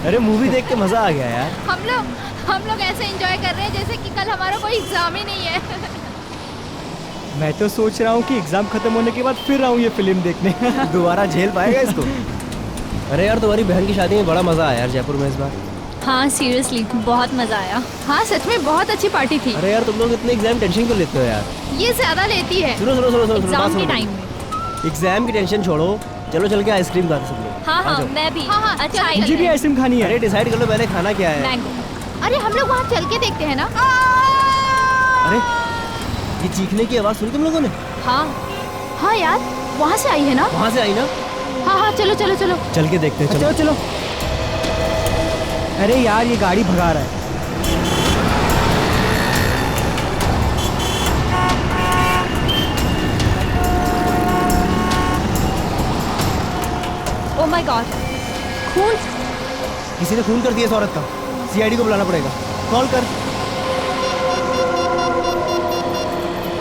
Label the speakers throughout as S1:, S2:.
S1: अरे मूवी देख के मजा आ गया यार।
S2: हम लोग ऐसे एंजॉय कर रहे हैं जैसे कि कल हमारा कोई एग्जाम ही नहीं है।
S3: मैं तो सोच रहा हूँ कि एग्जाम खत्म होने के बाद फिर आऊँ ये फिल्म देखने।
S1: दोबारा झेल पाएगा इसको? अरे यार तुम्हारी बहन की शादी में बड़ा मजा आया यार जयपुर में इस बार।
S2: हाँ सीरियसली बहुत मजा आया। हाँ सच में बहुत अच्छी पार्टी थी।
S1: अरे यार तुम लोग इतने एग्जाम टेंशन क्यों लेते हो यार?
S2: ये ज्यादा लेती है
S1: सुनो सुनो सुनो सुनो
S2: एग्जाम के टाइम में।
S1: एग्जाम की टेंशन छोड़ो, चलो चल के आइसक्रीम खाते सब लोग।
S2: हाँ हाँ मैं भी। हाँ अच्छा
S3: मुझे भी आइसक्रीम खानी है।
S1: अरे डिसाइड कर लो पहले खाना क्या है।
S2: मैंगो। अरे हम लोग वहाँ चल के देखते हैं ना।
S1: अरे ये चीखने की आवाज सुनी तुम लोगों ने?
S2: हाँ हाँ यार वहाँ से आई है ना।
S1: वहाँ से आई ना?
S2: हाँ हाँ चलो चलो चलो
S1: चल के देखते हैं।
S3: चलो चलो। अरे यार ये गाड़ी भगा रहा है।
S2: ओह माय गॉड खून।
S1: किसी ने खून कर दिया इस औरत का। सीआईडी को बुलाना पड़ेगा। कॉल कर।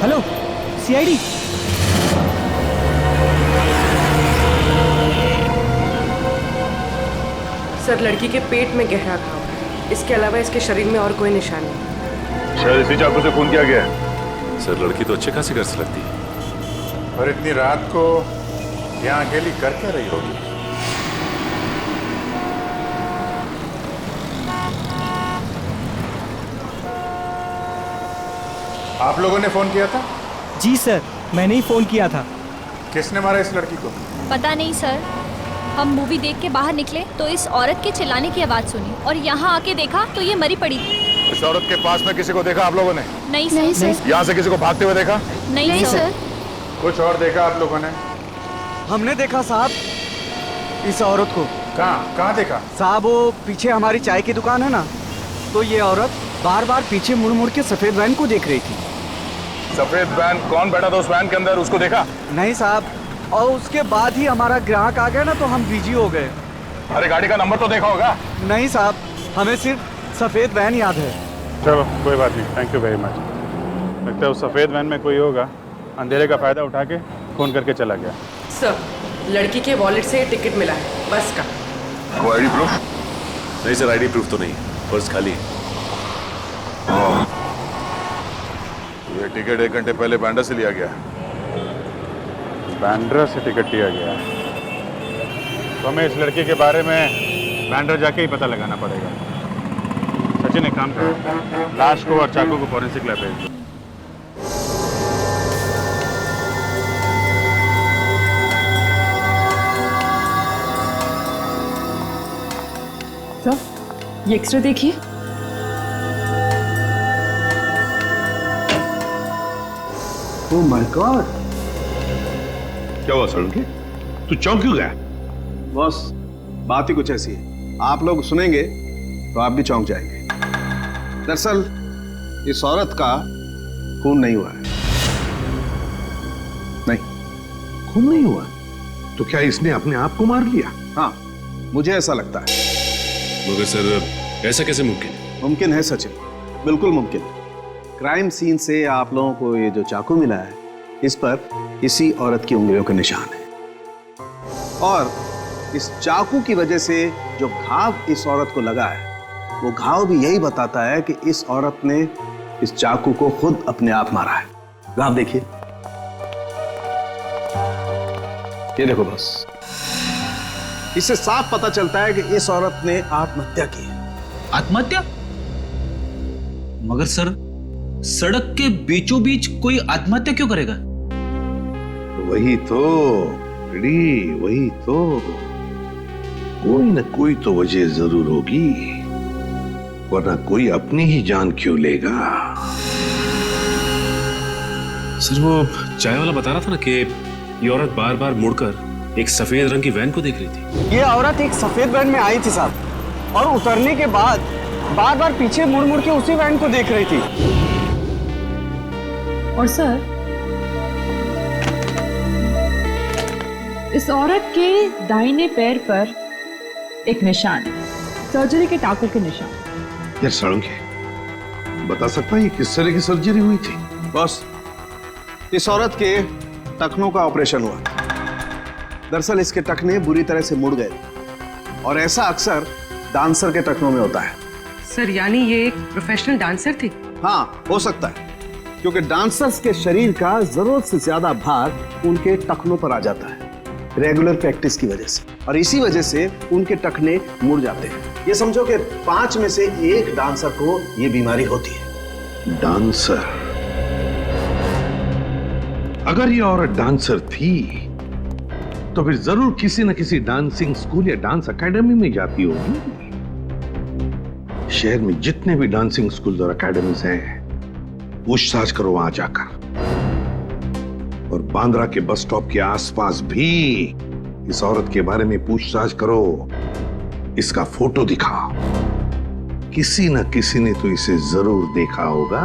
S3: Hello CID.
S4: सर लड़की के पेट में गहरा घाव है, इसके अलावा इसके शरीर में और कोई निशान नहीं।
S5: शायद इसी चाकू से खून किया गया है।
S6: सर लड़की तो अच्छे खासी गर्स लगती है।
S5: और इतनी रात को यहाँ अकेली कर क्या रही होगी? आप लोगों ने फोन किया था?
S3: जी सर मैंने ही फोन किया था।
S5: किसने मारा इस लड़की को?
S2: पता नहीं सर, हम मूवी देख के बाहर निकले तो इस औरत के चिल्लाने की आवाज सुनी और यहाँ आके देखा तो ये मरी पड़ी थी।
S5: इस औरत के पास में किसी को देखा आप लोगों ने?
S2: नहीं सर।
S5: यहाँ से किसी को भागते हुए देखा?
S2: नहीं सर।
S5: कुछ और देखा आप लोगों ने?
S3: हमने देखा साहब इस औरत को।
S5: कहाँ देखा?
S3: साहब वो पीछे हमारी चाय की दुकान है ना, तो ये औरत बार बार पीछे मुड़ मुड़ के सफेद वैन को देख रही थी।
S5: सफेद वैन? कौन बैठा था उस वैन के अंदर, उसको देखा?
S3: नहीं साहब, और उसके बाद ही हमारा ग्राहक आ गया ना तो हम बिजी हो गए।
S5: अरे गाड़ी का नंबर तो देखा होगा?
S3: नहीं साहब, हमें सिर्फ सफेद वैन याद है।
S5: चलो कोई बात नहीं, थैंक यू वेरी मच। लगता है उस सफेद वैन में कोई होगा, अंधेरे का फायदा उठा के फोन करके चला गया।
S4: सर लड़की के वॉलेट से टिकट मिला है बस का।
S5: कोई आईडी प्रूफ?
S6: नहीं सर आईडी प्रूफ तो नहीं, पर्स खाली है।
S5: ये टिकट 1 घंटे पहले बैंड्रा से लिया गया। बैंड्रा से टिकट लिया गया तो हमें इस लड़के के बारे में बैंड्रा जाके ही पता लगाना पड़ेगा। सचिन एक काम करो, लाश को और चाकू को फॉरेंसिक लैब भेज दो।
S4: सर ये एक्सरे देखिए।
S7: ओह माय गॉड,
S5: क्या हुआ सड़के? तू चौंक क्यों गया?
S7: बॉस बात ही कुछ ऐसी है, आप लोग सुनेंगे तो आप भी चौंक जाएंगे। दरअसल इस औरत का खून नहीं हुआ है। नहीं
S5: खून नहीं हुआ? तो क्या इसने अपने आप को मार लिया?
S7: हाँ मुझे ऐसा लगता है।
S6: मगर सर ऐसा कैसे मुमकिन है?
S7: मुमकिन है सचिन, बिल्कुल मुमकिन। क्राइम सीन से आप लोगों को ये जो चाकू मिला है इस पर इसी औरत की उंगलियों का निशान है, और इस चाकू की वजह से जो घाव इस औरत को लगा है वो घाव भी यही बताता है कि इस औरत ने इस चाकू को खुद अपने आप मारा है। घाव देखिए, ये देखो बस, इससे साफ पता चलता है कि इस औरत ने आत्महत्या की है।
S8: आत्महत्या? मगर सर सड़क के बीचों बीच कोई आत्महत्या क्यों करेगा?
S5: वही तो रेडी, वही तो, कोई न कोई तो वजह जरूर होगी, वरना कोई अपनी ही जान क्यों लेगा?
S6: सर वो चाय वाला बता रहा था ना कि ये औरत बार बार मुड़कर एक सफेद रंग की वैन को देख रही थी।
S3: ये औरत एक सफेद वैन में आई थी साहब, और उतरने के बाद बार बार पीछे मुड़ मुड़ के उसी वैन को देख रही थी।
S9: और सर इस औरत के दाहिने पैर पर एक निशान है, सर्जरी के टाकों के निशान।
S5: यार सड़के बता सकता है ये किस तरह की सर्जरी हुई थी?
S7: बॉस इस औरत के टखनों का ऑपरेशन हुआ। दरअसल इसके टखने बुरी तरह से मुड़ गए और ऐसा अक्सर डांसर के टखनों में होता है।
S4: सर यानी ये एक प्रोफेशनल डांसर थी?
S7: हाँ, हो सकता है, क्योंकि डांसर्स के शरीर का जरूरत से ज्यादा भाग उनके टखनों पर आ जाता है रेगुलर प्रैक्टिस की वजह से, और इसी वजह से उनके टखने मुड़ जाते हैं। ये समझो कि 5 में से 1 डांसर को ये बीमारी होती है।
S5: डांसर? अगर ये औरत डांसर थी तो फिर जरूर किसी न किसी डांसिंग स्कूल या डांस एकेडमी में जाती होगी। शहर में जितने भी डांसिंग स्कूल और एकेडमीज हैं, पूछताछ करो वहां जाकर, और बांद्रा के बस स्टॉप के आसपास भी इस औरत के बारे में पूछताछ करो। इसका फोटो दिखाओ, किसी न किसी ने तो इसे जरूर देखा होगा।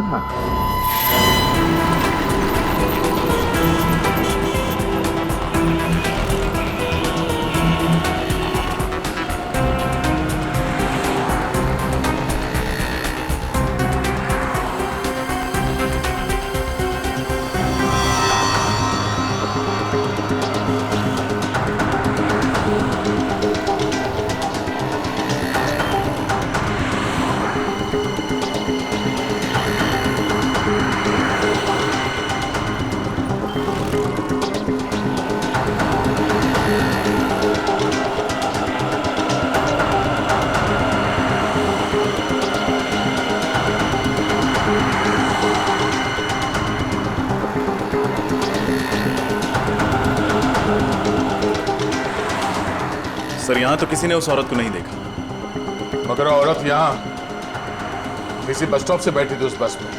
S10: सर यहाँ तो किसी ने उस औरत को नहीं देखा।
S11: मगर औरत यहाँ किसी बस स्टॉप से बैठी थी उस बस में,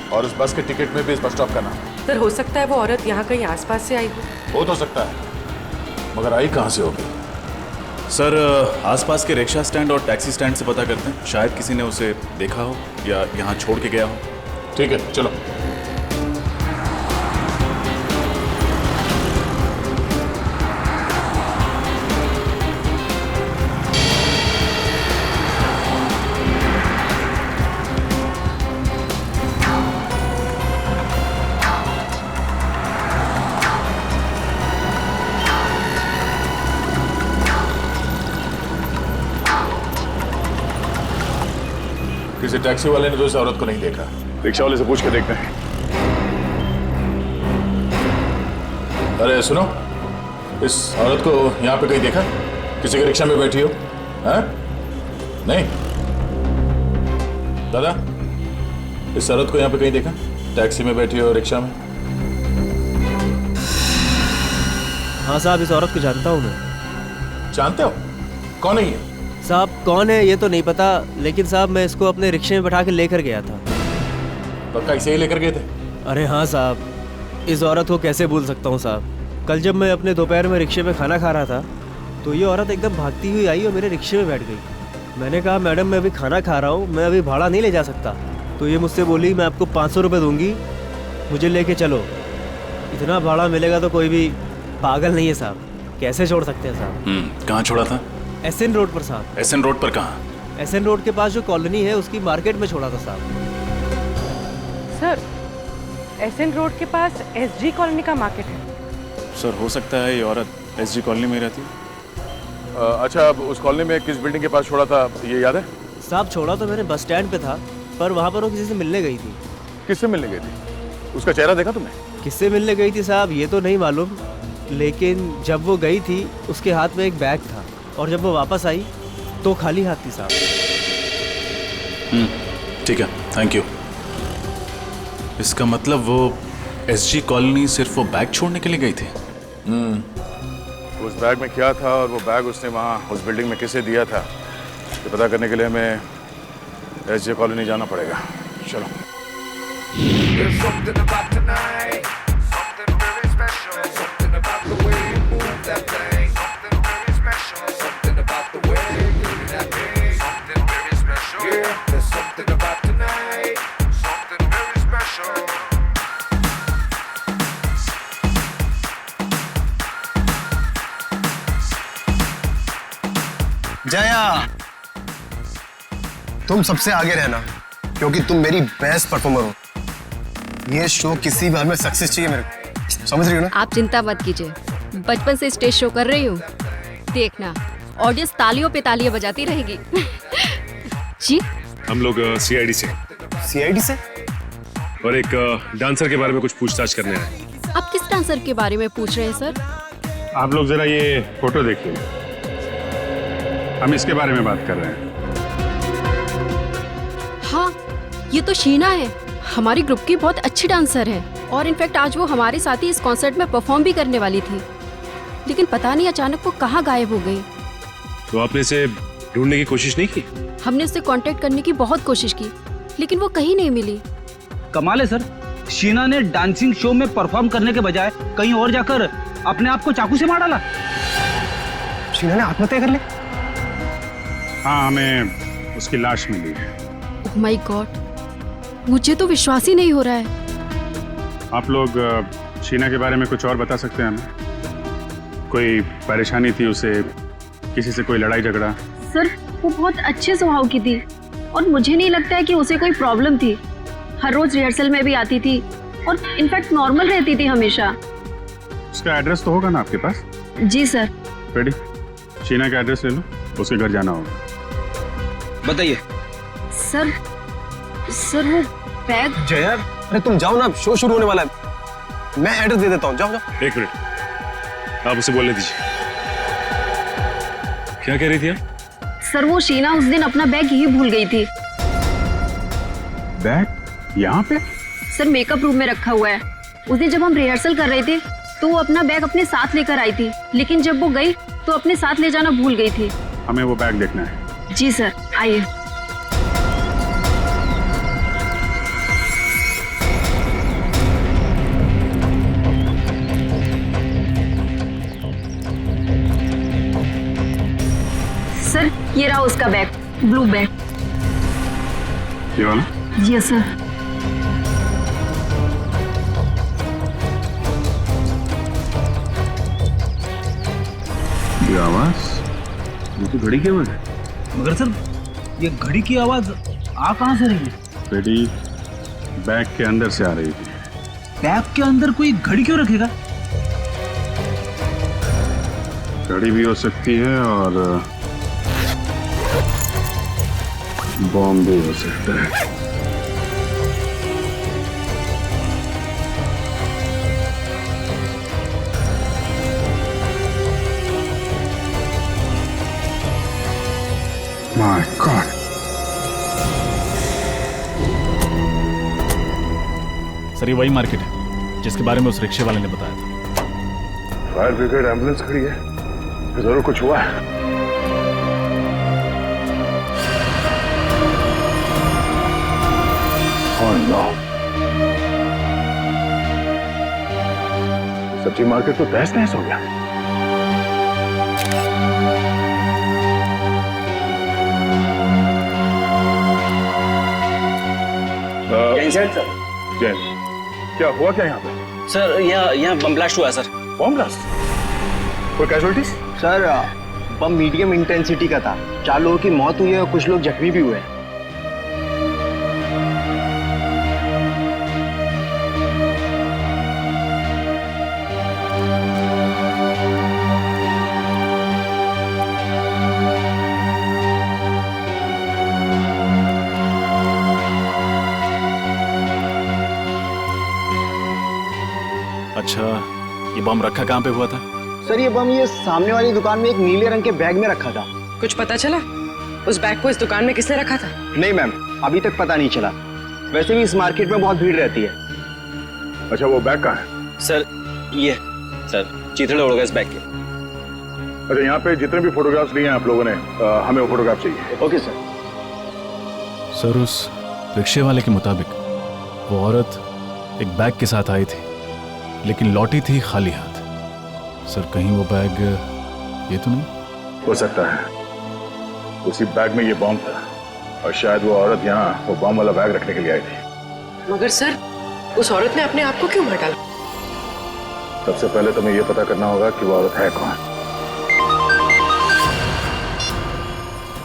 S11: और उस बस के टिकट में भी इस बस स्टॉप का नाम।
S4: सर हो सकता है वो औरत यहाँ कहीं आसपास से आई हो
S11: तो सकता है, मगर आई कहाँ से होगी?
S10: सर आसपास के रिक्शा स्टैंड और टैक्सी स्टैंड से पता करते हैं, शायद किसी ने उसे देखा हो या यहाँ छोड़ के गया हो।
S11: ठीक है, चलो। किसी टैक्सी वाले ने तो इस औरत को नहीं देखा। रिक्शा वाले से पूछ के देखते हैं। अरे सुनो, इस औरत को यहाँ पे कहीं देखा? किसी के रिक्शा में बैठी हो? हैं? नहीं? दादा, इस औरत को यहाँ पे कहीं देखा? टैक्सी में बैठी हो, रिक्शा में?
S1: हाँ साहब, इस औरत को जानता हूँ मैं।
S11: जानते हो? कौन है ये?
S1: साहब कौन है ये तो नहीं पता, लेकिन साहब मैं इसको अपने रिक्शे में बैठा के लेकर गया था।
S11: पक्का इसे ही लेकर गए थे?
S1: अरे हाँ साहब, इस औरत को कैसे भूल सकता हूँ साहब। कल जब मैं अपने दोपहर में रिक्शे में खाना खा रहा था तो ये औरत एकदम भागती हुई आई और मेरे रिक्शे में बैठ गई। मैंने कहा मैडम मैं अभी खाना खा रहा हूँ, मैं अभी भाड़ा नहीं ले जा सकता। तो ये मुझसे बोली मैं आपको 500 रुपये दूंगी, मुझे लेके चलो। इतना भाड़ा मिलेगा तो कोई भी पागल नहीं है साहब, कैसे छोड़ सकते हैं साहब।
S10: कहाँ छोड़ा था?
S1: एसएन रोड पर साहब।
S10: एसएन रोड पर कहाँ?
S1: एसएन रोड के पास जो कॉलोनी है उसकी मार्केट में छोड़ा था साहब।
S4: सर एसएन रोड के पास एसजी कॉलोनी का मार्केट है।
S10: सर हो सकता है ये औरत एसजी कॉलोनी में रहती है।
S11: अच्छा, अब उस कॉलोनी में किस बिल्डिंग के पास छोड़ा था ये याद है?
S1: साहब छोड़ा तो मैंने बस स्टैंड पे था, पर वहाँ पर वो किसी से मिलने गई थी।
S11: किससे मिलने गई थी? उसका चेहरा देखा तुमने?
S1: किससे मिलने गई थी साहब ये तो नहीं मालूम, लेकिन जब वो गई थी उसके हाथ में एक बैग था और जब वो वापस आई तो खाली हाथ थी साहब।
S10: ठीक है, थैंक यू। इसका मतलब वो एसजी कॉलोनी सिर्फ वो बैग छोड़ने के लिए गई थी?
S11: उस बैग में क्या था और वो बैग उसने वहाँ उस बिल्डिंग में किसे दिया था, ये पता करने के लिए हमें एसजी कॉलोनी जाना पड़ेगा। चलो।
S3: जया, तुम सबसे आगे रहना क्योंकि तुम मेरी बेस्ट परफॉर्मर हो। ये शो किसी भी हाल में सक्सेस चाहिए मेरे को, समझ रही हो ना?
S12: आप चिंता मत कीजिए, बचपन से स्टेज शो कर रही हूँ, देखना
S2: ऑडियंस तालियों पे तालियां बजाती रहेगी। जी
S6: हम लोग सीआईडी से
S3: सीआईडी से?
S6: और एक डांसर के बारे में कुछ पूछताछ करने आए।
S2: आप किस डांसर के बारे में पूछ रहे हैं सर?
S12: आप लोग जरा ये फोटो देखिए, हम इसके बारे में बात कर रहे हैं।
S13: हाँ, ये तो शीना है, हमारी ग्रुप की बहुत अच्छी डांसर है और इनफैक्ट आज वो हमारे साथ ही इस कॉन्सर्ट में परफॉर्म भी करने वाली थी, लेकिन पता नहीं अचानक वो कहाँ गायब हो गई।
S6: तो आपने इसे ढूंढने की कोशिश नहीं की?
S13: हमने उससे कांटेक्ट करने की बहुत कोशिश की, लेकिन वो कहीं नहीं मिली।
S8: कमाल है सर, शीना ने डांसिंग शो में परफॉर्म करने के बजाय कहीं और जाकर अपने आप को चाकू से मार डाला।
S3: शीना ने आत्महत्या कर ली?
S12: हाँ, हमें उसकी लाश मिली है।
S13: ओह माय गॉड, मुझे तो विश्वास ही नहीं हो रहा है।
S12: आप लोग शीना के बारे में कुछ और बता सकते हैं हमें? कोई परेशानी थी उसे, किसी से कोई लड़ाई झगड़ा?
S9: सर वो बहुत अच्छे स्वभाव की थी और मुझे नहीं लगता है कि उसे कोई प्रॉब्लम थी। हर रोज रिहर्सल में भी आती थी और इनफैक्ट नॉर्मल रहती थी हमेशा।
S12: उसका एड्रेस तो होगा ना आपके पास?
S9: जी सर।
S12: रेडी, शीना का एड्रेस ले लो, उसके घर जाना होगा।
S8: बताइए।
S9: सर वो बैग।
S3: जया, अरे तुम जाओ ना, शो शुरू होने वाला है। मैं एड्रेस दे देता हूँ, जाओ जाओ।
S6: एक मिनट, आप उसे बोलने दीजिए। क्या कह रही थी आप?
S9: सर वो शीना उस दिन अपना बैग यही भूल गई थी।
S12: बैग यहाँ पे?
S9: सर मेकअप रूम में रखा हुआ है। उस दिन जब हम रिहर्सल कर रहे थे तो वो अपना बैग अपने साथ लेकर आई थी, लेकिन जब वो गई तो अपने साथ ले जाना भूल गई थी।
S12: हमें वो बैग देखना है।
S9: जी सर, आइए। सर ये रहा उसका बैग, ब्लू बैग।
S12: ये वाला?
S9: जी सर।
S12: ये आवाज, ये तो घड़ी की आवाज है।
S8: मगर सर, ये घड़ी की आवाज आ कहाँ से रही है?
S12: बेटी, बैग के अंदर से आ रही थी।
S8: बैग के अंदर कोई घड़ी क्यों रखेगा?
S12: घड़ी भी हो सकती है और बॉम्ब भी हो सकता है। My God.
S10: सर ये वही मार्केट है जिसके बारे में उस रिक्शे वाले ने बताया था।
S12: फायर ब्रिगेड एम्बुलेंस खड़ी है, जरूर कुछ हुआ है। Oh no. सब्जी मार्केट तो तहस नहस हो गया।
S3: सर
S12: जैन, क्या हुआ क्या यहाँ पे?
S8: सर यहाँ बम ब्लास्ट हुआ सर।
S12: Bomb blast? कोई कैजुअलिटीज?
S3: सर बम मीडियम इंटेंसिटी का था। 4 लोगों की मौत हुई है और कुछ लोग जख्मी भी हुए हैं।
S10: अच्छा, ये बम रखा कहाँ पे हुआ था?
S3: सर ये बम ये सामने वाली दुकान में एक नीले रंग के बैग में रखा था।
S4: कुछ पता चला उस बैग को इस दुकान में किसने रखा था?
S3: नहीं मैम, अभी तक पता नहीं चला। वैसे भी इस मार्केट में बहुत भीड़ रहती है।
S12: अच्छा, वो बैग कहाँ है?
S8: सर ये सर चीथड़े उड़ गए इस बैग के।
S12: अच्छा, यहाँ पे जितने भी फोटोग्राफ्स लिए हैं आप लोगों ने, हमें वो फोटोग्राफ चाहिए।
S3: Okay sir.
S10: सर उस रिक्शे वाले के मुताबिक वो औरत एक बैग के साथ आई थी, लेकिन लौटी थी खाली हाथ। सर कहीं वो बैग ये तो नहीं?
S12: हो सकता है उसी बैग में ये बॉम्ब था और शायद वो औरत यहाँ वो बॉम्ब वाला बैग रखने के लिए आई थी।
S4: मगर सर उस औरत ने अपने आप को क्यों मार डाला?
S12: सबसे पहले तुम्हें ये पता करना होगा कि वो औरत है कौन।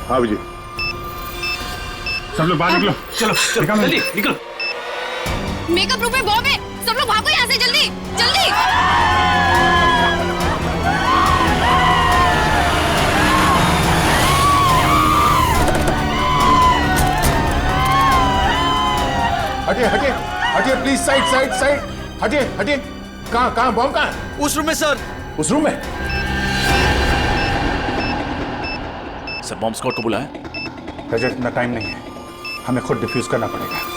S12: हाँ विजय, सब लोग बाहर निकलो।
S8: चलो जल्दी निकलो।
S2: मेकअप रूम में बॉम्ब है, सब लोग भागो यहाँ से, जल्दी जल्दी।
S11: हटिए हटिए हटिए प्लीज, साइड साइड साइड, हटिए हटिए। कहाँ बॉम्ब कहाँ है?
S8: उस रूम में सर।
S11: उस रूम में?
S10: सर बॉम्ब स्क्वाड को बुलाएं।
S12: रजत, इतना टाइम नहीं है, हमें खुद डिफ्यूज करना पड़ेगा।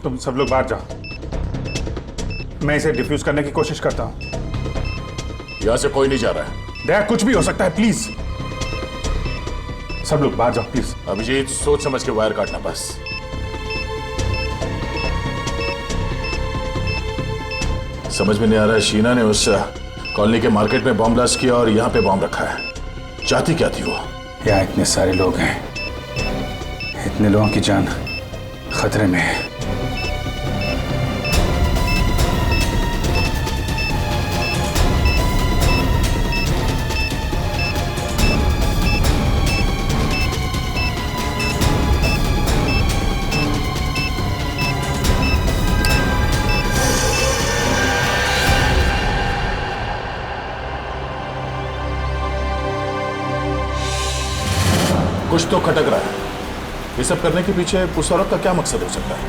S12: तुम सब लोग बाहर जाओ, मैं इसे डिफ्यूज करने की कोशिश करता हूं।
S11: यहां से कोई नहीं जा रहा है।
S12: दया, कुछ भी हो सकता है, प्लीज सब लोग बाहर जाओ प्लीज।
S11: अभिजीत, सोच समझ के वायर काटना बस। समझ में नहीं आ रहा है, शीना ने उस कॉलोनी के मार्केट में बॉम्ब ब्लास्ट किया और यहाँ पे बॉम्ब रखा है। चाहती क्या थी वो?
S12: यहाँ इतने सारे लोग हैं, इतने लोगों की जान खतरे में है।
S11: कुछ तो खटक रहा है। ये सब करने के पीछे उस औरत का क्या मकसद हो सकता है?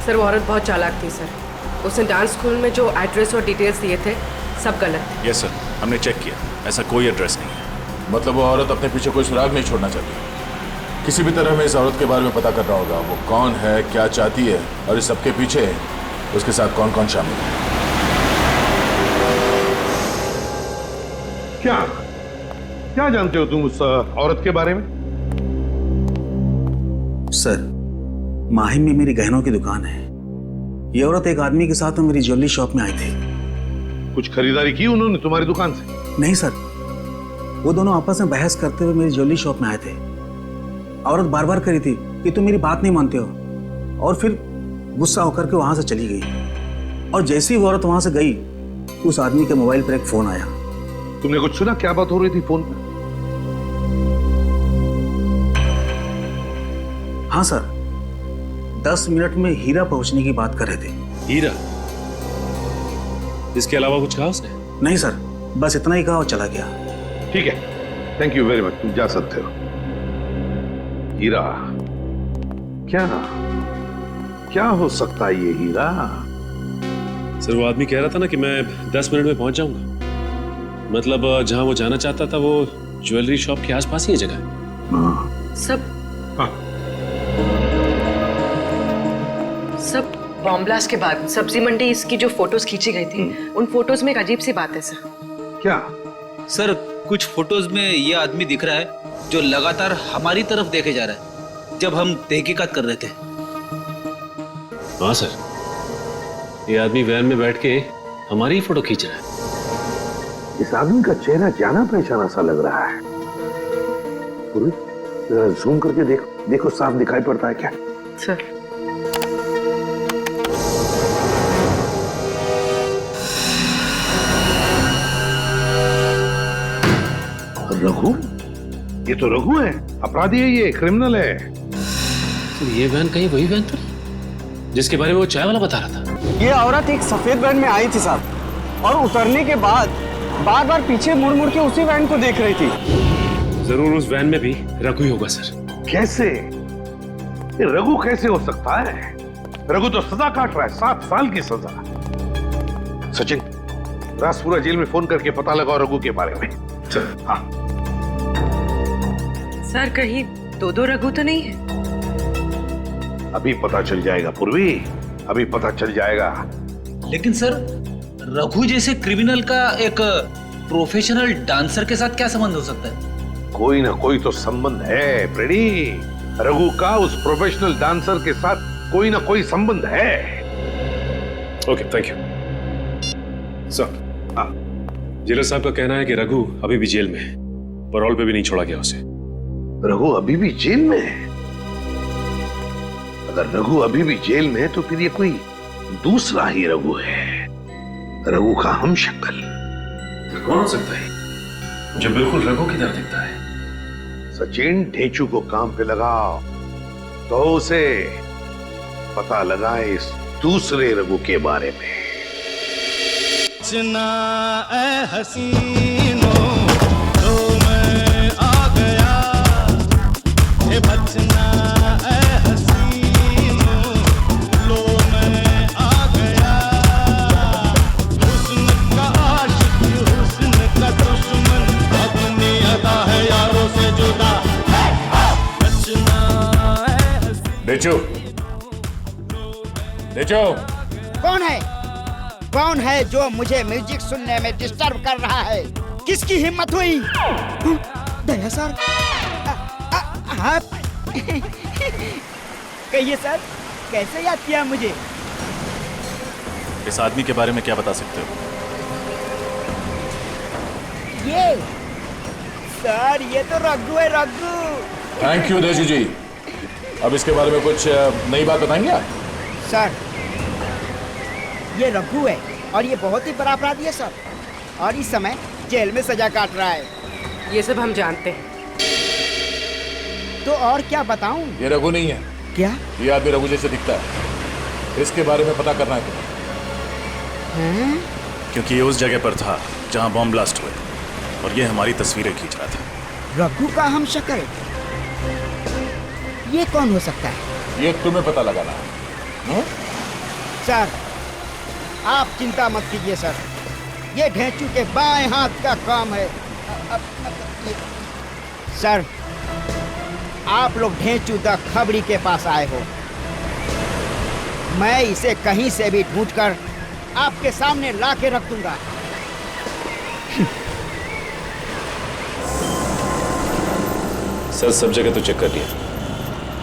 S4: सर वो औरत बहुत चालाक थी सर। उसने डांस स्कूल में जो एड्रेस और डिटेल्स दिए थे सब गलत थे।
S10: यस सर, हमने चेक किया, ऐसा कोई एड्रेस नहीं है।
S11: मतलब वो औरत अपने पीछे कोई सुराग नहीं छोड़ना चाहती। किसी भी तरह हमें इस औरत के बारे में पता करना होगा। वो कौन है, क्या चाहती है और इस सबके पीछे उसके साथ कौन कौन शामिल है।
S5: क्या जानते हो तुम उस औरत के बारे में?
S7: सर, माहिम में मेरी गहनों की दुकान है। ये औरत एक आदमी के साथ मेरी ज्वेलरी शॉप में आई थी।
S5: कुछ खरीदारी की उन्होंने तुम्हारी दुकान से?
S7: नहीं सर, वो दोनों आपस में बहस करते हुए मेरी ज्वेलरी शॉप में आए थे। औरत बार बार करी थी कि तुम मेरी बात नहीं मानते हो, और फिर गुस्सा होकर के वहां से चली गई। और जैसे ही वो औरत वहां से गई, उस आदमी के मोबाइल पर एक फोन आया।
S5: तुमने कुछ सुना? क्या बात हो रही थी फोन पर?
S7: हाँ सर, 10 मिनट में हीरा पहुंचने की बात कर रहे थे।
S6: हीरा? इसके अलावा कुछ कहा उसने?
S7: नहीं सर, बस इतना ही कहा और चला गया।
S5: ठीक है, थैंक यू वेरी मच, तुम जा सकते हो। हीरा? क्या हो सकता है ये हीरा?
S6: सर वो आदमी कह रहा था ना कि मैं 10 मिनट में पहुंच जाऊंगा। मतलब जहां वो जाना चाहता था वो ज्वेलरी शॉप के आसपास ही है जगह।
S4: सब बॉम्ब ब्लास्ट के बाद सब्जी मंडी इसकी जो फोटोज खींची गई थी, उन फोटोज में एक अजीब सी बात है सर।
S5: क्या?
S8: सर कुछ फोटोज में ये आदमी दिख रहा है जो लगातार हमारी तरफ देखे जा रहा है जब हम तहकीकात कर रहे थे।
S6: हाँ सर, ये आदमी वैन में बैठ के हमारी ही फोटो खींच रहा है।
S5: इस आदमी का चेहरा जाना पहचाना सा लग रहा है। जरा जूम करके देखो साफ दिखाई पड़ता है क्या?
S4: सर
S5: रघु? ये तो रघु है, अपराधी है, ये क्रिमिनल है।
S6: तो ये वैन कहीं वही वैन तो नहीं जिसके बारे में वो चाय वाला बता रहा था?
S3: ये औरत एक सफेद वैन में आई थी साहब, और उतरने के बाद बार बार पीछे मुड़ मुड़ के उसी वैन को देख रही थी।
S6: जरूर उस वैन में भी रघु ही होगा सर।
S5: कैसे? ये रघु कैसे हो सकता है? रघु तो सजा काट रहा है, 7 साल की सजा। सचिन, राजपुरा जेल में फोन करके पता लगाओ रघु के बारे में। चल। हाँ
S4: सर, कहीं दो रघु तो नहीं है?
S5: अभी पता चल जाएगा पूर्वी, अभी पता चल जाएगा।
S8: लेकिन सर, रघु जैसे क्रिमिनल का एक प्रोफेशनल डांसर के साथ क्या संबंध हो सकता है?
S5: कोई ना कोई तो संबंध है प्रेडी। रघु का उस प्रोफेशनल डांसर के साथ कोई ना कोई संबंध है।
S6: Okay, thank you sir. Jailer साहब का कहना है कि रघु अभी भी जेल में है, पैरोल पे भी नहीं छोड़ा गया उसे।
S5: रघु अभी भी जेल में है? अगर रघु अभी भी जेल में है तो फिर ये कोई दूसरा ही रघु है, रघु का हम शक्ल।
S6: कौन हो सकता है जो बिल्कुल रघु की तरह दिखता है?
S5: सचिन, ढेंचू को काम पे लगाओ तो उसे पता लगाए इस दूसरे रघु के बारे में।
S14: बचना ए हसीनों, तो मैं आ गया। ये बचना ए हसीनों, लो मैं आ गया। हुस्न का आशिक, हुस्न का दुश्मन, अपनी अदा है यारों से जुदा। बचना ए
S11: डेचो, डेचो।
S15: कौन है जो मुझे म्यूजिक सुनने में डिस्टर्ब कर रहा है? किसकी हिम्मत हुई? दया सर, आप कहिए सर, कैसे याद किया मुझे?
S10: इस आदमी के बारे में क्या बता सकते हो?
S15: ये सर, ये तो रघु है, रघु।
S11: थैंक यू देशी जी। अब इसके बारे में कुछ नई बात बताएंगे आप?
S15: सर, ये रघु है और ये बहुत ही बड़ा अपराधी है सर, और इस समय जेल में सजा काट रहा है।
S4: ये सब हम जानते हैं।
S15: तो और क्या बताऊं?
S11: ये रघु नहीं है।
S15: क्या?
S11: ये आदमी रघु जैसे दिखता है। इसके बारे में पता करना है तुम्हें।
S10: क्योंकि ये उस जगह पर था जहां बॉम्ब ब्लास्ट हुए और ये हमारी तस्वीरें खींच रहा था।
S15: रघु का हम शक्ल, ये कौन हो सकता है?
S11: ये तुम्हें पता लगाना है।
S15: सर, आप चिंता मत कीजिए सर, ये ढेंचू के बाएं हाथ का काम है। सर, आप लोग ढेंचू द खबरी के पास आए हो। मैं इसे कहीं से भी ढूंढकर आपके सामने ला के रख दूंगा।
S6: सर, सब जगह तो चेक कर लिया।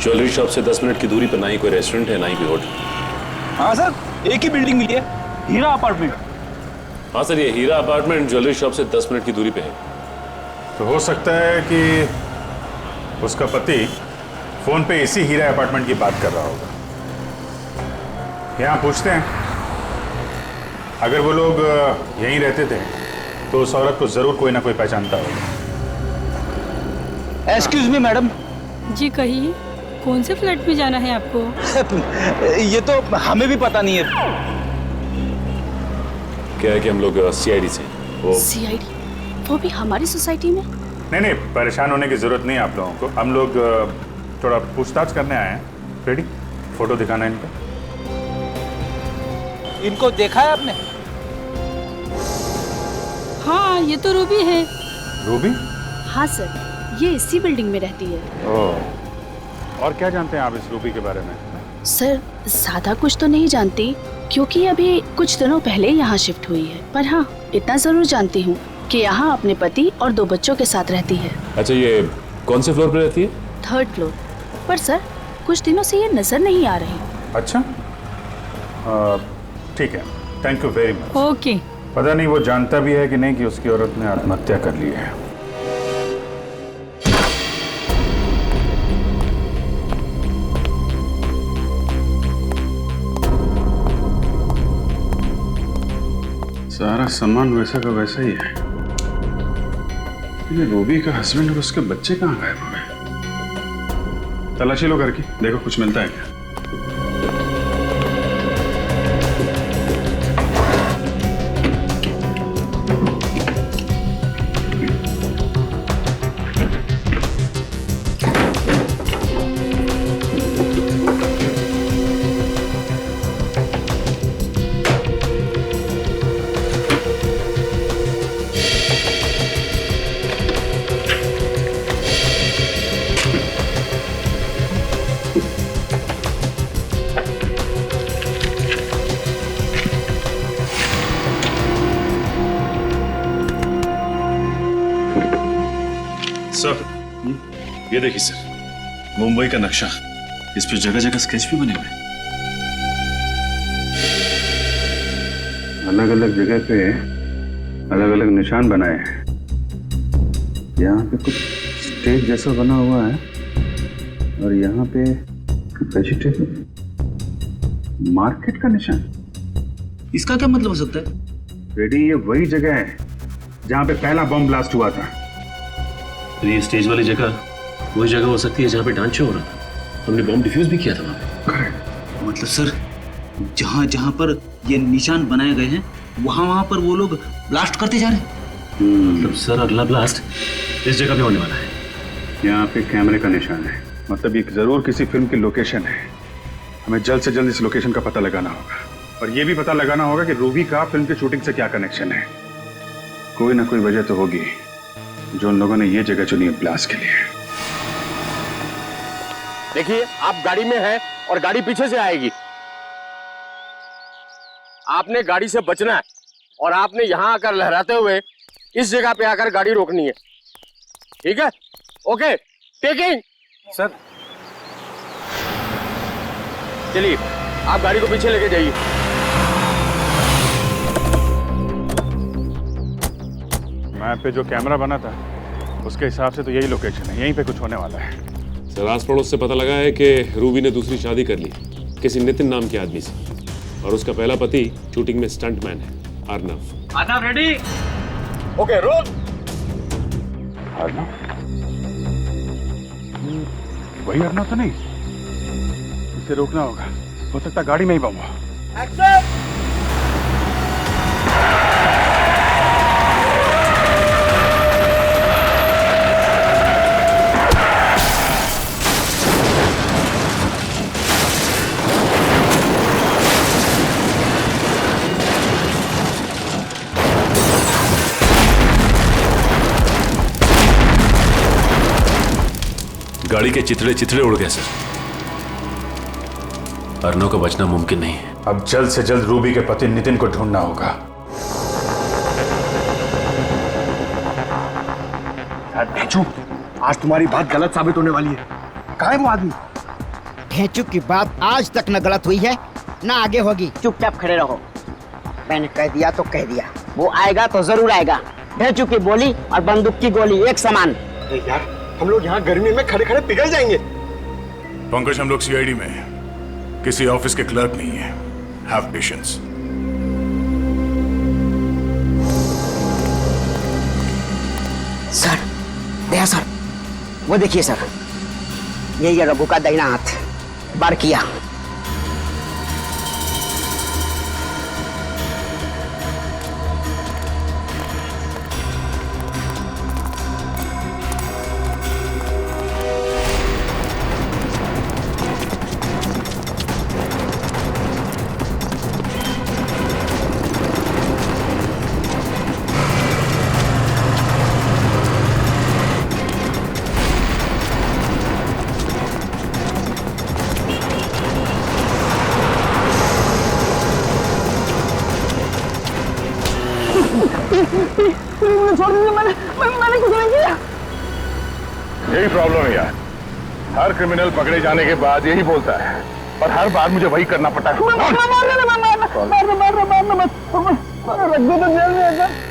S6: ज्वेलरी शॉप से 10 मिनट की दूरी पर ना ही कोई रेस्टोरेंट है, ना ही कोई होटल।
S3: हाँ सर, एक ही बिल्डिंग मिली है, हीरा अपार्टमेंट।
S6: हाँ सर, ये हीरा अपार्टमेंट ज्वेलरी शॉप से 10 मिनट की दूरी पे है।
S12: तो हो सकता है कि उसका पति फोन पे इसी हीरा अपार्टमेंट की बात कर रहा होगा। यहाँ पूछते हैं, अगर वो लोग यहीं रहते थे तो उस औरत को जरूर कोई ना कोई पहचानता होगा।
S3: Excuse me madam.
S16: जी कहिए, कौन से फ्लैट में जाना है आपको?
S3: ये तो हमें भी पता नहीं है।
S6: क्या है कि हम लोग सीआईडी से।
S13: सीआईडी? वो भी हमारी सोसाइटी में?
S12: नहीं, परेशान होने की जरूरत नहीं है आप लोगों को। हम लोग थोड़ा पूछताछ करने आए हैं। रेडी? फोटो दिखाना है इनका।
S8: इनको देखा है आपने?
S16: हाँ, ये तो रूबी है।
S12: रूबी?
S13: हाँ सर, ये इसी बिल्डिंग में रहती है।
S12: ओह, और क्या जानते हैं आप इस रूबी के बारे में?
S13: सर, ज्यादा कुछ तो नहीं जानती, क्योंकि अभी कुछ दिनों पहले यहाँ शिफ्ट हुई है। पर हाँ, इतना जरूर जानती हूँ कि यहाँ अपने पति और 2 बच्चों के साथ रहती है।
S6: अच्छा, ये कौन से फ्लोर पे रहती है?
S13: 3rd floor. पर सर, कुछ दिनों से ये नजर नहीं आ रही।
S12: अच्छा, ठीक है, thank you very much.
S16: Okay.
S12: पता नहीं वो जानता भी है कि नहीं कि उसकी औरत ने आत्महत्या कर ली है। सारा सामान वैसा का वैसा ही है। ये रूबी का हस्बैंड और उसके बच्चे कहाँ गायब हो गए? तलाशी लो घर की, देखो कुछ मिलता है क्या।
S6: सर, ये देखिए सर, मुंबई का नक्शा। इस पे जगह जगह स्केच भी बने हुए।
S12: अलग अलग जगह पे अलग अलग निशान बनाए हैं। यहाँ पे कुछ स्टेज जैसा बना हुआ है और यहाँ पे वेजिटेबल मार्केट का निशान।
S8: इसका क्या मतलब हो सकता है?
S12: रेडी, ये वही जगह है जहाँ पे पहला बम ब्लास्ट हुआ था।
S6: ये स्टेज वाली जगह वही जगह हो सकती है जहाँ पे डांस शो हो रहा था। हमने बॉम्ब डिफ्यूज भी किया था वहाँ पे।
S8: मतलब सर, जहाँ जहाँ पर ये निशान बनाए गए हैं वहाँ पर वो लोग ब्लास्ट करते जा रहे हैं।
S6: मतलब सर अगला ब्लास्ट इस जगह पे होने वाला है।
S12: यहाँ पे कैमरे का निशान है, मतलब ये जरूर किसी फिल्म की लोकेशन है। हमें जल्द से जल्द इस लोकेशन का पता लगाना होगा और ये भी पता लगाना होगा कि रूबी का फिल्म की शूटिंग से क्या कनेक्शन है। कोई ना कोई वजह तो होगी जो उन लोगों ने ये जगह चुनी है ब्लास्ट के लिए।
S17: देखिए आप गाड़ी में हैं और गाड़ी पीछे से आएगी। आपने गाड़ी से बचना है और आपने यहां आकर लहराते हुए इस जगह पे आकर गाड़ी रोकनी है, ठीक है? Okay, taking.
S3: सर
S17: चलिए आप गाड़ी को पीछे लेके जाइए।
S12: मैप पे जो कैमरा बना था उसके हिसाब से तो यही लोकेशन है, यहीं पे कुछ होने वाला है।
S6: सर आस पड़ोस से पता लगा है कि रूबी ने दूसरी शादी कर ली किसी नितिन नाम के आदमी से, और उसका पहला पति शूटिंग में स्टंटमैन है, Arnav.
S17: Arnav ready? Okay roll.
S12: Arnav? वही अर्नव तो नहीं? इसे रोकना होगा, हो सकता गाड़ी में ही बम हो।
S17: एक्शन!
S6: गाड़ी के चिथड़े चिथड़े उड़ गए सर। अर्नव का बचना मुमकिन नहीं है।
S12: अब जल्द से जल्द रूबी के पति नितिन को ढूंढना होगा।
S17: आज तुम्हारी बात गलत साबित होने वाली है। कहाँ है वो आदमी?
S15: ढेंचू की बात आज तक न गलत हुई है ना आगे होगी।
S18: चुपचाप खड़े रहो। मैंने कह दिया तो कह दिया, वो आएगा तो जरूर आएगा। ढेंचू की बोली और बंदूक की गोली एक समान।
S17: यार हम लोग यहाँ गर्मी में खड़े खड़े पिघल जाएंगे।
S11: पंकज हम लोग सीआईडी में हैं, किसी ऑफिस के क्लर्क नहीं है। Have patience.
S18: Sir, Daya sir, वो देखिए सर, यही है रघु का दाहिना हाथ। बार किया।
S17: मैंने कुछ नहीं किया।
S11: यही प्रॉब्लम है यार, हर क्रिमिनल पकड़े जाने के बाद यही बोलता है, पर हर बार मुझे वही करना पड़ता है।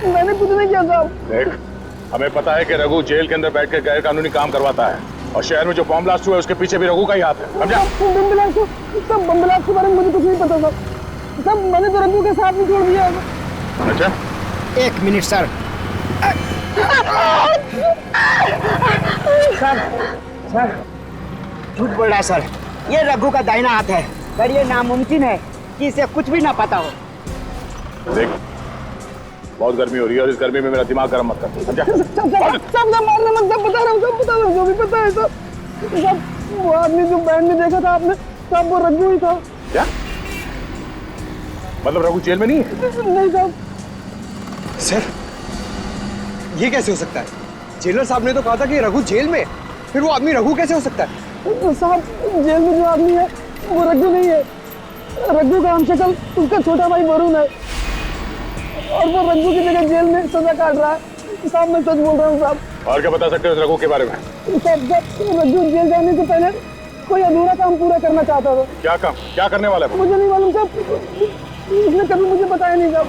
S17: मैंने कुछ नहीं किया साहब।
S11: देख, हमें पता है कि रघु जेल के अंदर बैठकर गैर कानूनी काम करवाता है, और शहर में जो बम ब्लास्ट हुआ है उसके पीछे भी रघु का ही हाथ है। समझा?
S17: बम ब्लास्ट के बारे में मुझे कुछ नहीं पता था। सब मैंने तो रघु के साथ ही छोड़ दिया।
S11: अच्छा,
S15: एक मिनट सर।
S18: सर, झूठ बोल रहा है सर। ये रघु का दाहिना हाथ है, पर ये नामुमकिन है कि इसे कुछ भी ना पता हो।
S11: देख, बहुत गर्मी हो रही है और इस गर्मी में मेरा दिमाग गर्म मत कर। समझा?
S17: सब मारने मत, सब बता रहा हूँ, सब बता रहा हूँ, जो भी पता है सब। वो आदमी जो बैंड में देखा था आपने, सब वो रघु ही था।
S11: क्या? मतलब रघु जेल में नहीं है?
S17: नहीं साहब।
S3: सर, ये कैसे हो सकता है? जेलर साहब ने तो कहा था कि रघु जेल में, फिर वो आदमी रघु कैसे हो सकता है?
S17: तो साहब, जेल में जो आदमी है वो रघु नहीं है। रघु का हमशक्ल उसका छोटा भाई वरुण है, और वो रघु की जगह जेल में सजा काट रहा है। साहब मैं सच बोल रहा हूँ साहब।
S11: और क्या बता सकते हो इस रघु के बारे में?
S17: साहब, रघु जेल जाने से पहले कोई अधूरा काम पूरा करना चाहता था।
S11: क्या काम? क्या करने वाला है?
S17: मुझे नहीं मालूम साहब, उसने कभी मुझे बताया नहीं साहब।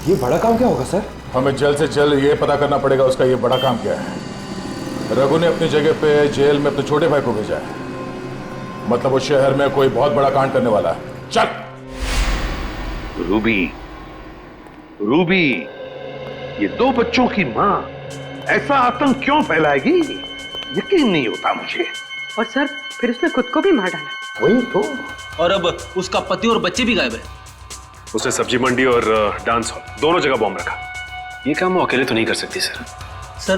S11: ये बड़ा काम क्या होगा सर? हमें जल्द से जल्द ये पता करना पड़ेगा उसका ये बड़ा काम क्या है। रघु ने अपनी जगह पे जेल में अपने छोटे भाई को भेजा है, मतलब वो शहर में कोई बहुत बड़ा कांड करने वाला है। चल।
S5: रूबी, रूबी, ये दो बच्चों की माँ ऐसा आतंक क्यों फैलाएगी? यकीन नहीं होता मुझे।
S4: और सर, फिर उसने खुद को भी मार डाला।
S5: वही तो।
S8: और अब उसका पति और बच्चे भी गायब है।
S6: उसने सब्जी मंडी और डांस हॉल दोनों जगह बॉम्ब रखा। ये काम वो अकेले तो नहीं कर सकती सर।
S8: सर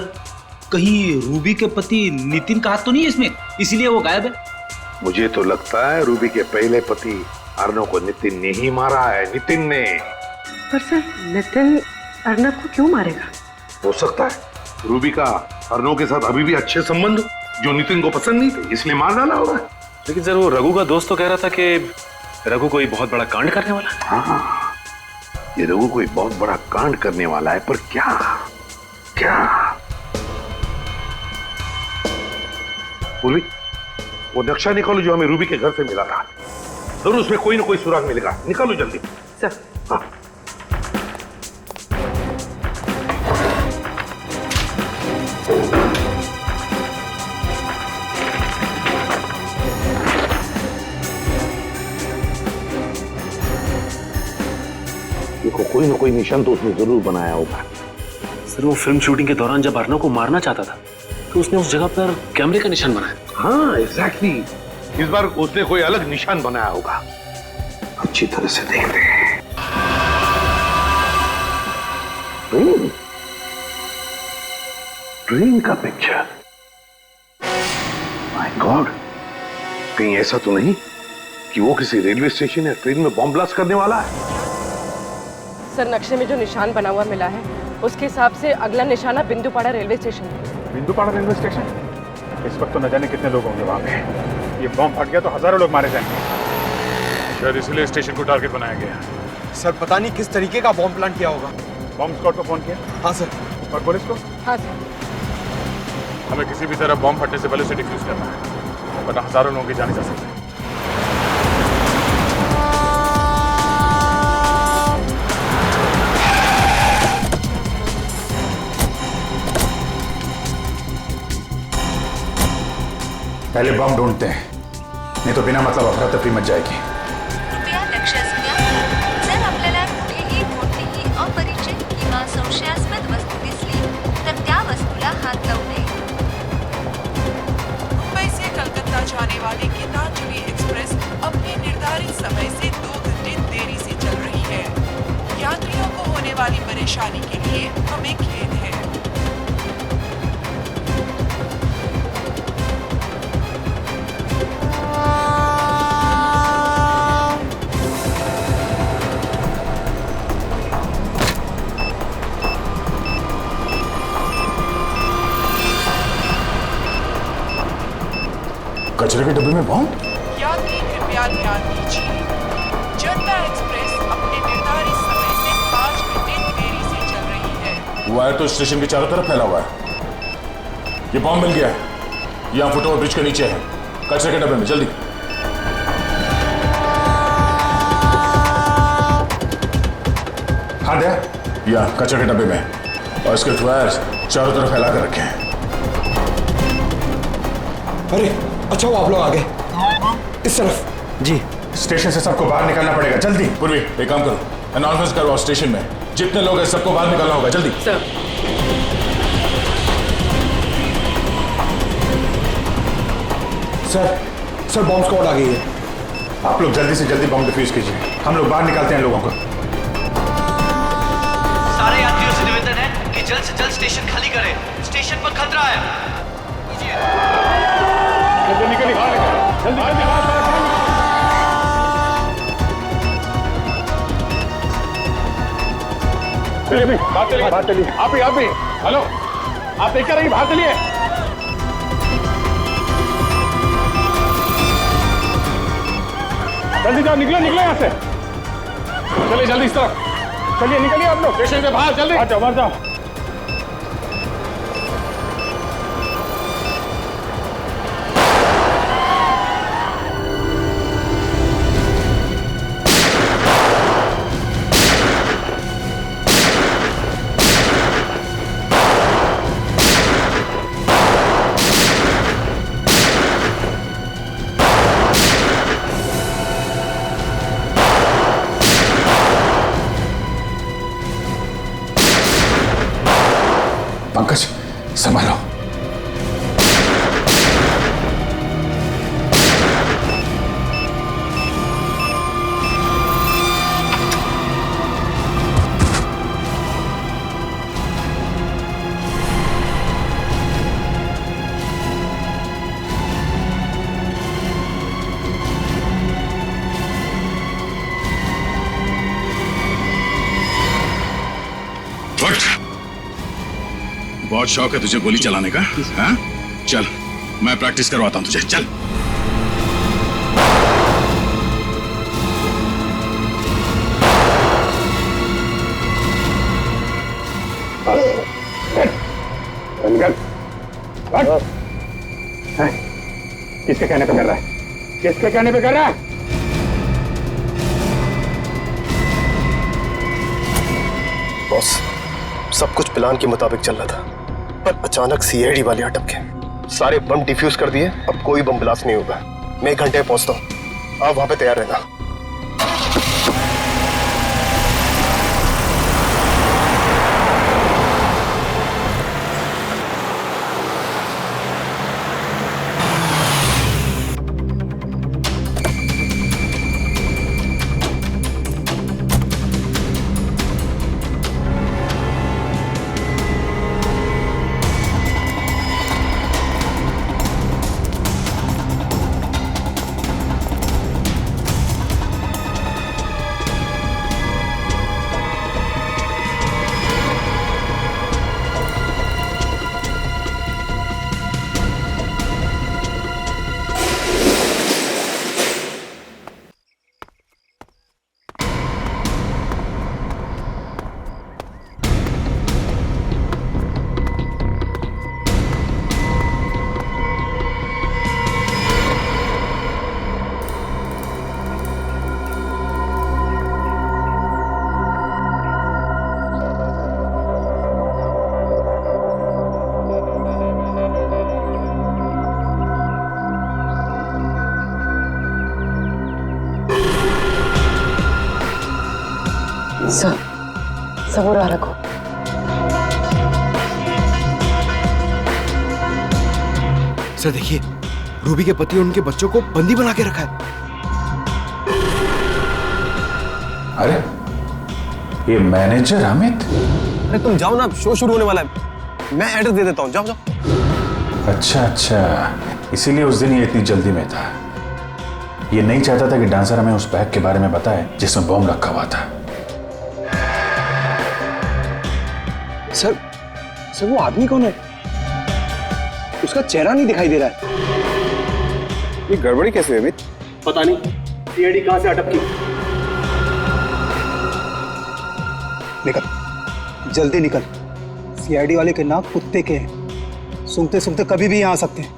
S8: कहीं रूबी के पति नितिन का हाथ तो नहीं है इसमें, इसीलिए वो गायब है?
S5: मुझे तो लगता है रूबी के पहले पति अर्णव को नितिन ने ही मारा है, नितिन ने।
S4: पर सर नितिन अर्णव को क्यों मारेगा?
S5: हो सकता है रूबी का अर्णव के साथ अभी भी अच्छे संबंध जो नितिन को पसंद नहीं थे, इसलिए मार डाला होगा।
S6: लेकिन सर वो रघु का दोस्त तो कह रहा था कि रघु कोई बहुत बड़ा कांड करने वाला है।
S5: हाँ, ये रघु कोई बहुत बड़ा कांड करने वाला है, पर क्या क्या? पूर्वी, वो नक्शा निकालो जो हमें रूबी के घर से मिला था। जरूर उसमें कोई ना कोई सुराग मिलेगा, निकालो जल्दी।
S4: सर।
S5: हाँ। देखो कोई ना कोई निशान तो उसने जरूर बनाया होगा।
S6: सर वो फिल्म शूटिंग के दौरान जब अर्णव को मारना चाहता था तो उसने उस जगह पर कैमरे का निशान बनाया।
S5: हाँ एग्जैक्टली, इस बार उसने कोई अलग निशान बनाया होगा। अच्छी तरह से देखते हैं। ट्रेन का पिक्चर। माय गॉड, कहीं ऐसा तो नहीं कि वो किसी रेलवे स्टेशन या ट्रेन में बॉम्ब ब्लास्ट करने वाला है?
S4: सर नक्शे में जो निशान बना हुआ मिला है उसके हिसाब से अगला निशाना बिंदुपाड़ा रेलवे स्टेशन है।
S12: बिंदुपाड़ा रेलवे स्टेशन? इस वक्त तो न जाने कितने लोग होंगे वहां पे। ये बॉम्ब फट गया तो हजारों लोग मारे जाएंगे। शायद इसलिए स्टेशन को टारगेट बनाया गया।
S3: सर पता नहीं किस तरीके का बॉम्ब प्लान किया होगा।
S12: बॉम्ब स्क्वाड को फोन किया?
S3: हाँ सर।
S12: और पुलिस को?
S4: हाँ सर।
S12: हमें किसी भी तरह बॉम्ब फटने से पहले उसे डिफ्यूज करना है, वरना हजारों लोगों की जाने जा सकते हैं। पहले बम ढूंढते हैं, नहीं तो बिना मतलब अफरा तफरी मच जाएगी।
S19: कृपया लक्ष असू द्या। जर आपल्याला कुठेही कोणतीही अपरिचित किंवा संशयास्पद वस्तू दिसली तर त्या वस्तूला हात लावू नये।
S20: मुंबई से कलकत्ता जाने वाली गीतांजलि एक्सप्रेस अपने निर्धारित समय से 2 घंटे देरी से चल रही है। यात्रियों को होने वाली परेशानी के लिए हमें खेद है।
S12: कचरे के डब्बे में बॉम्ब?
S20: यात्री कृपया ध्यान दीजिए, जनता एक्सप्रेस अपने निर्धारित समय से 5 घंटे देरी से चल रही है।
S12: वायर तो स्टेशन के चारों तरफ फैला हुआ है। ये बॉम्ब मिल गया है, यहाँ फुटओवर ब्रिज के नीचे है, कचरे के डब्बे में। जल्दी। हाँ दे, यहाँ कचरे के डब्बे में, और इसके वायर चारों तरफ फैला कर रखे हैं।
S3: अरे अच्छा वो आप लोग आ गए। इस तरफ।
S12: जी। स्टेशन से सबको बाहर निकलना पड़ेगा, जल्दी। पूर्वी एक काम करो, अनाउंसमेंट करो स्टेशन में, जितने लोग हैं सबको बाहर निकलना होगा, जल्दी।
S4: सर।
S3: सर बॉम्ब स्क्वाड आ गई है।
S12: आप लोग जल्दी से जल्दी बॉम्ब डिफ्यूज कीजिए, हम लोग बाहर निकालते हैं लोगों को।
S21: सारे यात्रियों से निवेदन है कि जल्द से जल्द स्टेशन खाली करें, स्टेशन पर खतरा है।
S12: निकलिए बाहर, जल्दी बाहर चलिए। आप ही हेलो, आप देख कर रहिए, बाहर चलिए। जल्दी जाओ, निकलो यहाँ से। चलिए जल्दी इस तरफ, चलिए निकलिए आप लोग स्टेशन से बाहर, जल्दी बाहर जाओ। पंकज संभालो।
S11: बहुत शौक है तुझे गोली चलाने का, हाँ? चल मैं प्रैक्टिस करवाता हूँ तुझे, चल।
S12: किसके कहने पे कर रहा है? किसके कहने पे कर रहा है?
S1: बॉस, सब कुछ प्लान के मुताबिक चल रहा था, पर अचानक सीआईडी वाले अटक गए। सारे बम डिफ्यूज कर दिए, अब कोई बम ब्लास्ट नहीं होगा। मैं 1 घंटे में पहुंचता हूँ, आप वहां पे तैयार रहना।
S4: सबूर आ रखो।
S3: सर देखिए, रूबी के पति और उनके बच्चों को बंदी बना के रखा है।
S11: अरे ये मैनेजर अमित?
S3: अरे तुम जाओ ना, शो शुरू होने वाला है। मैं एड्रेस दे देता हूँ, जाओ जाओ।
S11: अच्छा, इसीलिए उस दिन ये इतनी जल्दी में था। ये नहीं चाहता था कि डांसर हमें उस बैग के बारे में बताए जिसमें बॉम्ब रखा हुआ था।
S3: सर वो आदमी कौन है? उसका चेहरा नहीं दिखाई दे रहा है।
S7: ये गड़बड़ी कैसे हुई अमित?
S3: पता नहीं, सीआईडी कहां से अटक की। निकल, जल्दी निकल। सीआईडी वाले के नाक कुत्ते के हैं, सूंघते सूंघते कभी भी यहाँ आ सकते हैं।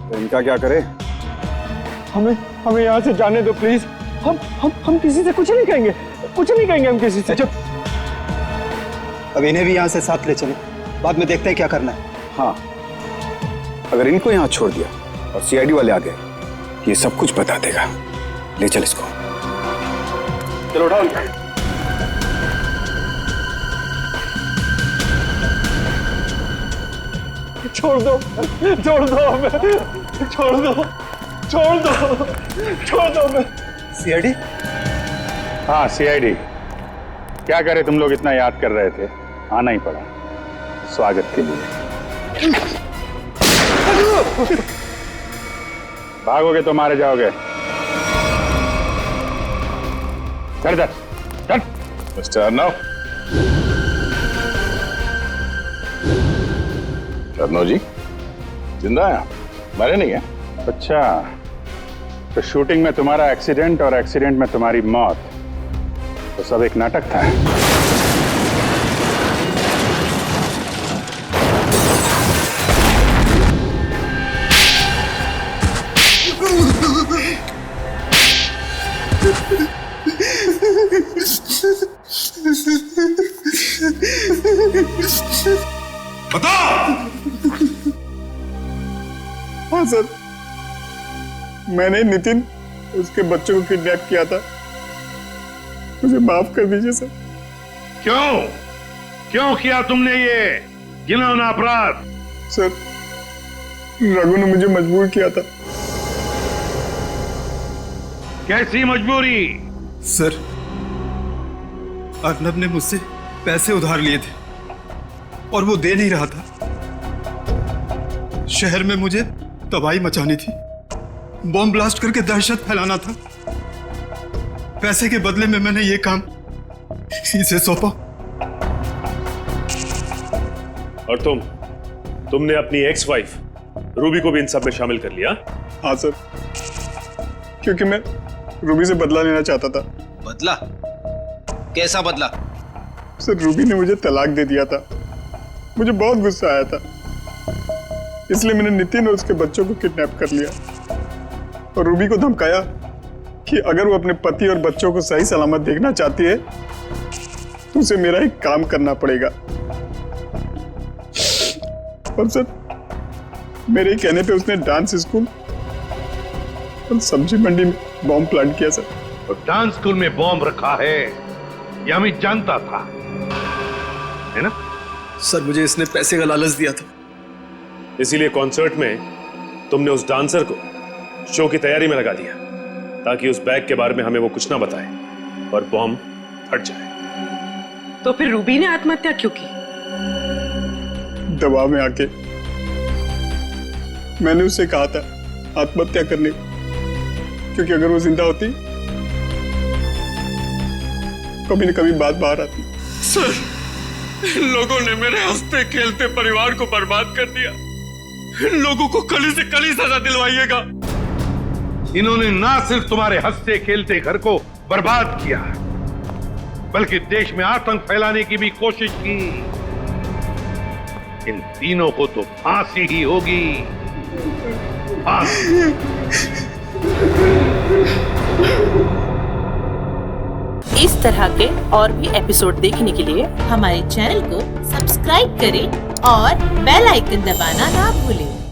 S7: तो इनका क्या करे?
S17: हमें यहाँ से जाने दो प्लीज। हम किसी से कुछ नहीं कहेंगे, कुछ नहीं कहेंगे हम किसी से।
S3: अब इन्हें भी यहाँ से साथ ले चलो, बाद में देखते हैं क्या करना है।
S7: हाँ, अगर इनको यहाँ छोड़ दिया और सीआईडी वाले आ गए, ये सब कुछ बता देगा। ले चल इसको।
S3: चलो उठाओ।
S17: छोड़ दो हमें, छोड़ दो, छोड़ दो हमें।
S3: सीआईडी?
S12: हाँ सीआईडी। क्या करे, तुम लोग इतना याद कर रहे थे, आना ही पड़ा स्वागत के लिए। भागोगे तो मारे जाओगे। चल
S11: मिस्टर अर्नव। अर्नव जी जिंदा है? मरे नहीं है?
S12: अच्छा, तो शूटिंग में तुम्हारा एक्सीडेंट और एक्सीडेंट में तुम्हारी मौत, तो सब एक नाटक था।
S11: बता।
S17: हाँ सर, मैंने नितिन उसके बच्चों को किडनैप किया था। मुझे माफ कर दीजिए सर।
S11: क्यों किया तुमने ये घिनौना अपराध?
S17: सर, रघु ने मुझे मजबूर किया था।
S11: कैसी मजबूरी?
S3: सर, अर्नब ने मुझसे पैसे उधार लिए थे और वो दे नहीं रहा था। शहर में मुझे तबाही मचानी थी, बॉम्ब ब्लास्ट करके दहशत फैलाना था। पैसे के बदले में मैंने ये काम इसे सौंपा।
S6: और तुमने अपनी एक्स वाइफ रूबी को भी इन सब में शामिल कर लिया?
S9: हाँ सर, क्योंकि मैं रूबी से बदला लेना चाहता था।
S8: बदला? कैसा बदला?
S9: सर रूबी ने मुझे तलाक दे दिया था, मुझे बहुत गुस्सा आया था, इसलिए मैंने नितिन और उसके बच्चों को किडनैप कर लिया और रूबी को धमकाया कि अगर वो अपने पति और बच्चों को सही सलामत देखना चाहती है तो उसे मेरा एक काम करना पड़ेगा। और सर मेरे कहने पे उसने डांस स्कूल और सब्जी मंडी में बॉम्ब प्लांट किया सर।
S5: तो डांस स्कूल में बॉम्ब रखा है यह मैं जानता था, है ना?
S9: सर मुझे इसने पैसे का लालच दिया था,
S6: इसीलिए कॉन्सर्ट में तुमने उस डांसर को शो की तैयारी में लगा दिया ताकि उस बैग के बारे में हमें वो कुछ ना बताए और बॉम्ब फट जाए।
S4: तो फिर रूबी ने आत्महत्या क्यों की?
S9: दबाव में आके मैंने उससे कहा था आत्महत्या करने, क्योंकि अगर वो जिंदा होती कभी न कभी बात बाहर आती।
S22: सर, इन लोगों ने मेरे हंसते खेलते परिवार को बर्बाद कर दिया। इन लोगों को कली से कली सजा दिलवाइएगा।
S5: इन्होंने ना सिर्फ तुम्हारे हंसते खेलते घर को बर्बाद किया, बल्कि देश में आतंक फैलाने की भी कोशिश की। इन तीनों को तो फांसी ही होगी, फांसी।
S23: इस तरह के और भी एपिसोड देखने के लिए हमारे चैनल को सब्सक्राइब करें और बेल आइकन दबाना ना भूलें।